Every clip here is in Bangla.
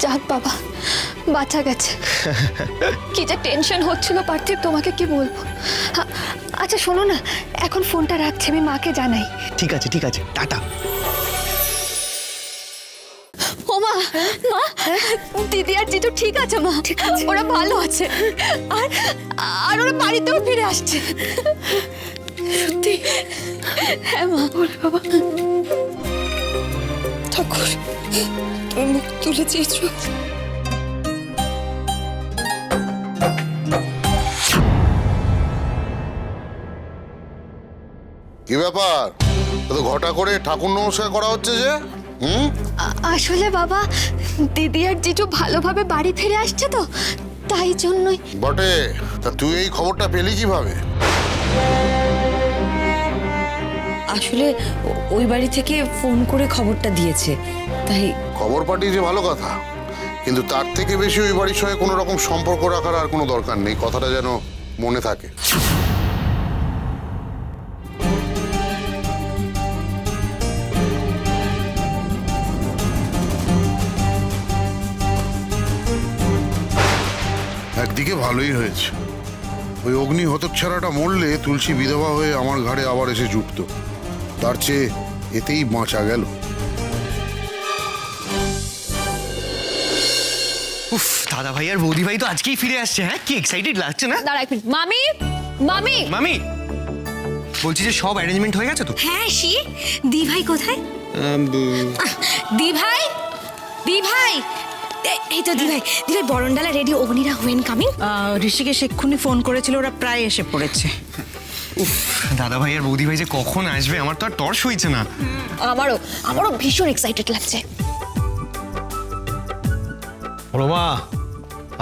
যাক বাবা, বাঁচা গেছে। কি যে টেনশন হচ্ছিল পার্থিব, তোমাকে কি বলবো। আচ্ছা শোনো না, এখন ফোনটা রাখছি, আমি মাকে জানাই। ঠিক আছে ঠিক আছে, টাটা। ও মা, মা, দিদি আর জিতু ঠিক আছে মা? ঠিক আছে, ওরা ভালো আছে, আর আর ওরা বাড়িতেও ফিরে আসছে। সত্যি? হ্যাঁ মা। বলে বাবা, ঠাকুর তুমি মুখ তুলে চেয়েছো। কি ব্যাপার, তো ঘটা করে ঠাকুর নমস্কার করা হচ্ছে যে? আসলে বাবা, দিদি আর জিজু ভালোভাবে বাড়ি ফিরে আসছে তো, তাই জন্যই। বটে, তা তুই এই খবরটা পেলি কিভাবে? আসলে ওই বাড়ি থেকে ফোন করে খবরটা দিয়েছে, তাই। খবর পাঠিয়েছে ভালো কথা, কিন্তু তার থেকে বেশি ওই বাড়ির সঙ্গে কোনো রকম সম্পর্ক রাখার আর কোনো দরকার নেই, কথাটা যেন মনে থাকে। একদিকে ভালোই হয়েছে, ওই অগ্নি হতচ্ছাড়াটা মরলে তুলসী বিধবা হয়ে আমার ঘাড়ে আবার এসে জুটত, তার চেয়ে এতেই বাঁচা গেল। উফ, দাদা ভাই আর বৌদি ভাই তো আজকেই ফিরে আসছে। হ্যাঁ, কি এক্সাইটেড লাগছে না? দাঁড়া এক মিনিট, মামি, মামি, মামি, বলছি যে সব অ্যারেঞ্জমেন্ট হয়ে গেছে তো? হ্যাঁ দি ভাই কোথায়? দি ভাই, দি ভাই, এই তো দি ভাই বরণডালা রেডি, অগ্নিরা হোয়েন কামিং। ঋষিকেশ এক্ষুনি ফোন করেছিল, ওরা প্রায় এসে পড়েছে। উফ, দাদা ভাই আর বৌদি ভাই যে কখন আসবে আমার তো আর তর্স হইছে না। আমারও ভীষণ এক্সাইটেড লাগছে। রমা,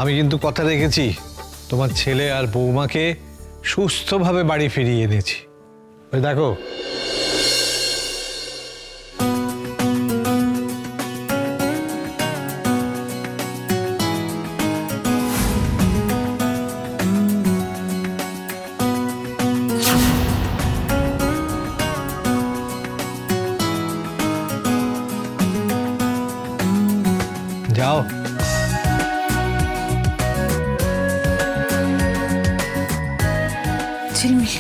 আমি কিন্তু কথা রেখেছি, তোমার ছেলে আর বৌমাকে সুস্থভাবে বাড়ি ফিরিয়ে এনেছি। ওই দেখো। যাও। ঝিলমিল।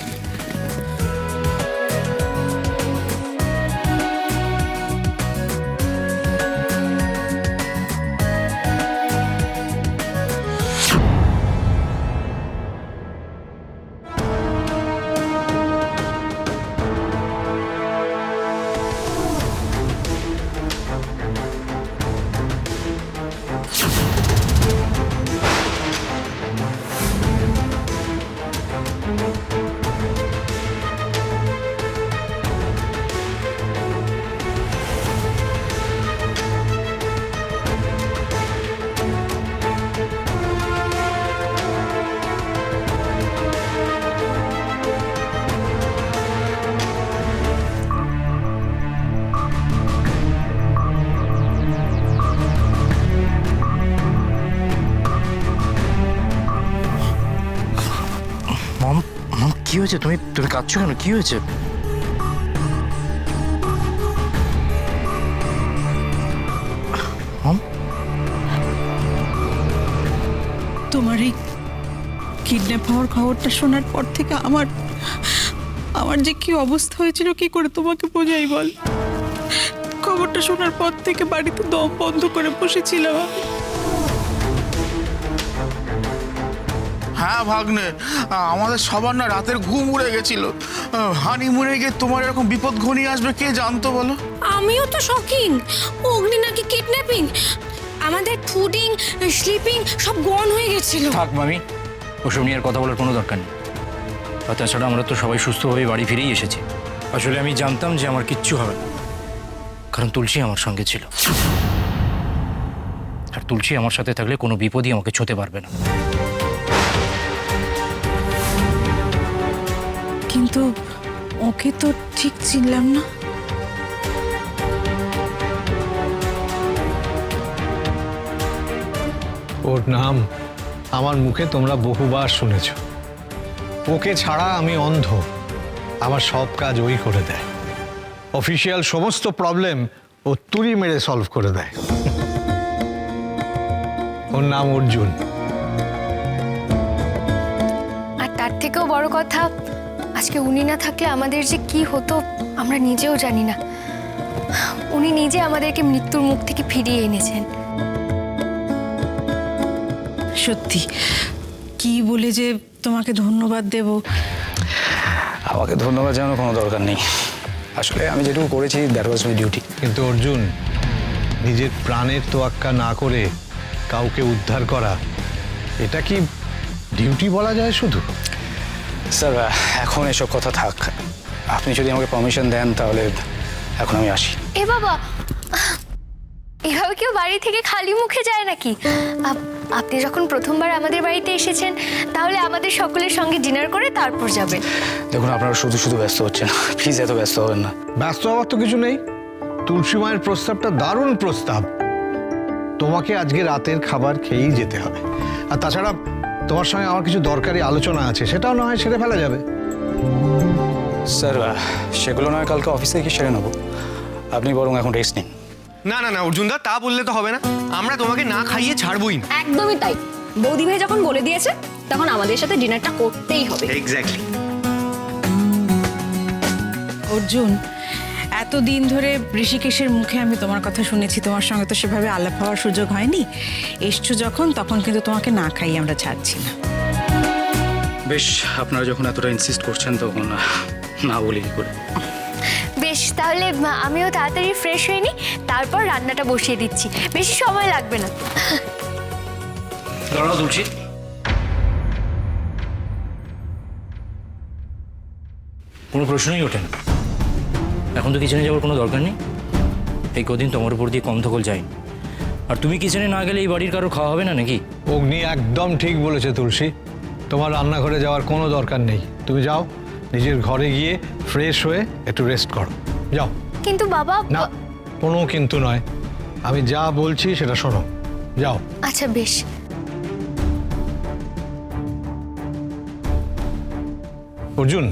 কি হয়েছে? তুমি কাঁদছো কেন? কি হয়েছে? তোমার এই কিডন্যাপ হওয়ার খবরটা শোনার পর থেকে আমার যে কি অবস্থা হয়েছিল কি করে তোমাকে বোঝাই বল। খবরটা শোনার পর থেকে বাড়িতে দম বন্ধ করে বসেছিলাম আমি। হ্যাঁ ভাগ্নে, আমাদের সবার না রাতের ঘুম উড়ে গেছিল। হানিমুনে গিয়ে তোমার এরকম বিপদ ঘনিয়ে আসবে কে জানতো বলো? আমিও তো শকিং, অগ্নি নাকি কিডন্যাপিং, আমাদের ফুডিং স্লিপিং সব গন হয়ে গেছিল। থাক মামি, ওসব নিয়ে আর কথা বলার কোনো দরকার নেই। আর তাছাড়া আমরা তো সবাই সুস্থভাবে বাড়ি ফিরেই এসেছি। আসলে আমি জানতাম যে আমার কিচ্ছু হবে না, কারণ তুলসী আমার সঙ্গে ছিল, আর তুলসী আমার সাথে থাকলে কোনো বিপদই আমাকে ছুঁতে পারবে না। কিন্তু ওকে তো ঠিক চিনলাম না। ওর নাম আমার মুখে তোমরা বহুবার শুনেছ। ওকে ছাড়া আমি অন্ধ, আমার সব কাজ ওই করে দেয়। অফিসিয়াল সমস্ত প্রবলেম ও তুড়ি মেরে সলভ করে দেয়। ওর নাম অর্জুন। আর তার থেকেও বড় কথা, আজকে উনি না থাকলে আমাদের যে কি হতো আমরা নিজেও জানি না। উনি নিজে আমাদেরকে মৃত্যুর মুখ থেকে ফিরিয়ে এনেছেন। সত্যি কি বলে যে তোমাকে ধন্যবাদ দেব। আমাকে ধন্যবাদ জানানোর কোনো দরকার নেই। আসলে আমি যেটুকু করেছি দ্যাট ওয়াজ মাই ডিউটি। কিন্তু অর্জুন, নিজের প্রাণের তোয়াক্কা না করে কাউকে উদ্ধার করা, এটা কি ডিউটি বলা যায় শুধু? স্যার এখন এসব কথা থাক, আপনি যদি আমাকে পারমিশন দেন তাহলে এখন আমি আসি। এ বাবা, এভাবে কেউ বাড়ি থেকে খালি মুখে যায় নাকি? আপনি যখন প্রথমবার আমাদের বাড়িতে এসেছেন, তাহলে আমাদের সকলের সঙ্গে ডিনার করে তারপর যাবেন। দেখুন আপনারা শুধু শুধু ব্যস্ত হচ্ছেন, প্লিজ এত ব্যস্ত হবেন না। ব্যস্ত হওয়ার তো কিছু নেই। তুলসী মায়ের প্রস্তাবটা দারুণ প্রস্তাব। তোমাকে আজকে রাতের খাবার খেয়েই যেতে হবে। আর তাছাড়া তোমার সঙ্গে আমার কিছু দরকারি আলোচনা আছে, সেটাও না হয় সেরে ফেলা যাবে। স্যার সেগুলো নয় কালকে অফিসে গিয়ে সেরে নেবো, আপনি বরং এখন রেস্ট নিন। না না না অর্জুনদা, তা বললে তো হবে না। আমরা তোমাকে না খাইয়ে ছাড়বই না। একদমই তাই, বৌদি ভাই যখন বলে দিয়েছে তখন আমাদের সাথে ডিনারটা করতেই হবে। এক্স্যাক্টলি। অর্জুন, এতদিন ধরে ঋষিকেশের মুখে আমি তোমার কথা শুনেছি, তোমার সঙ্গে তো সেভাবে আলাপ হওয়ার সুযোগ হয়নি। এসছো যখন, তখন কিন্তু তোমাকে না খাইয়ে আমরা ছাড়ছি না। বেশ, আপনারা যখন এতটা ইনসিস্ট করছেন তখন না বলি কি করে। বেশ, তাহলে আমিও তাড়াতাড়ি ফ্রেশ হয়ে নিই, তারপর রান্নাটা বসিয়ে দিচ্ছি। বেশি সময় লাগবে না। দাঁড়াও তুলসী, কোনো প্রশ্নই ওঠে না। এখন তো কিচেনে যাওয়ার কোনো দরকার নেই। এই কদিন তোমার উপর দিয়ে কম ধকল যায়নি। আর তুমি কিচেনে না গেলে এই বাড়ির কারো খাওয়া হবে না নাকি? অগ্নি একদম ঠিক বলেছে তুলসী। তোমার রান্নাঘরে যাওয়ার কোনো দরকার নেই। তুমি যাও, নিজের ঘরে গিয়ে ফ্রেশ হয়ে একটু রেস্ট করো। যাও। কিন্তু বাবা। না, কোনো কিন্তু নয়। আমি যা বলছি সেটা শোনো। যাও। আচ্ছা বেশ। অর্জুন,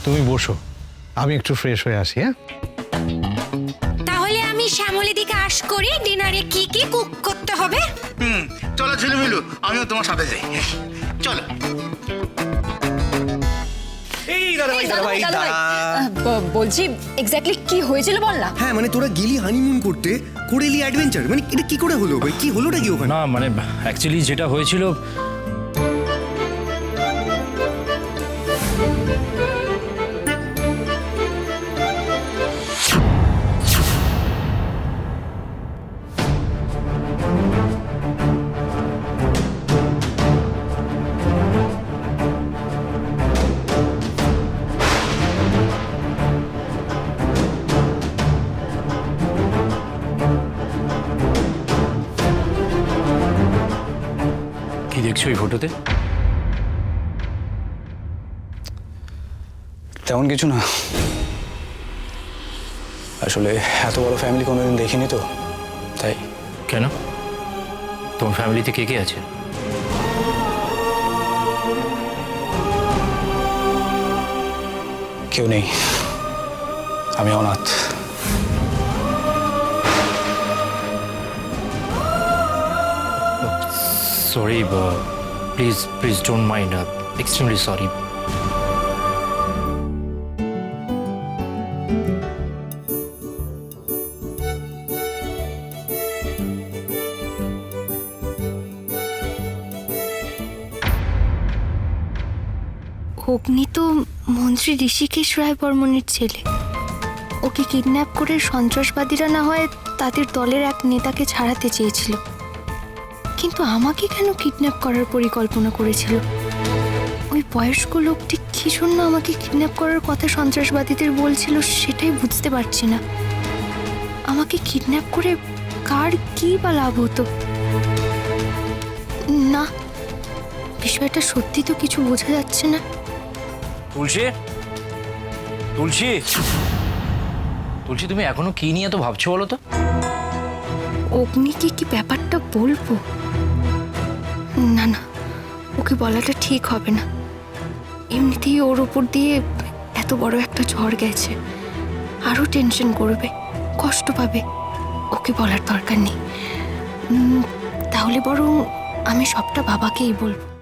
তুমি বসো, আমি একটু ফ্রেশ হয়ে আসি। হ্যাঁ, তাহলে আমি শ্যামলী দিকে আশ করি, ডিনারে কি কি কুক করতে হবে। চলো ছেলে মিলু, আমিও তোমার সাথে যাই। চলো। বলছি এক্স্যাক্টলি কি হয়েছিল বল না। হ্যাঁ মানে তোরা গেলি হানিমুন করতে, করে এলি অ্যাডভেঞ্চার, মানে এটা কি করে হলো ভাই? কি হলোটা কি ওখানে? না মানে অ্যাকচুয়ালি যেটা হয়েছিল, কি দেখছো এই ফটোতে? তেমন কিছু না, আসলে এত বড় ফ্যামিলি কোনোদিন দেখিনি তো, তাই। কেন, তোমার ফ্যামিলিতে কে কে আছে? কেউ নেই, আমি অনাথ। Sorry, please don't mind, extremely sorry. অগ্নি তো মন্ত্রী ঋষিকেশ রায় বর্মনের ছেলে। ওকে কিডন্যাপ করে সন্ত্রাসবাদীরা না হয় তাদের দলের এক নেতাকে ছাড়াতে চেয়েছিল, কিন্তু আমাকে কেন কিডন্যাপ করার পরিকল্পনা করেছিল? ওই বয়স্ক লোকটি কি জন্য আমাকে কিডন্যাপ করার কথা সন্ত্রাসবাদীদের বলছিল সেটাই বুঝতে পারছি না। আমাকে কিডন্যাপ করে কার কি বা লাভ হতো? না, বিষয়টা সত্যি তো কিছু বোঝা যাচ্ছে না। তুলসী, তুলসী, তুলসী, তুমি এখনো কি নিয়ে তো ভাবছো বলো তো? অগ্নিকে কি ব্যাপারটা বলবো? না না, ওকে বলাটা ঠিক হবে না। এমনিতেই ওর উপর দিয়ে এত বড় একটা ঝড় গেছে, আরো টেনশন করবে, কষ্ট পাবে। ওকে বলার দরকার নেই। তাহলে বরং আমি সবটা বাবাকেই বলবো।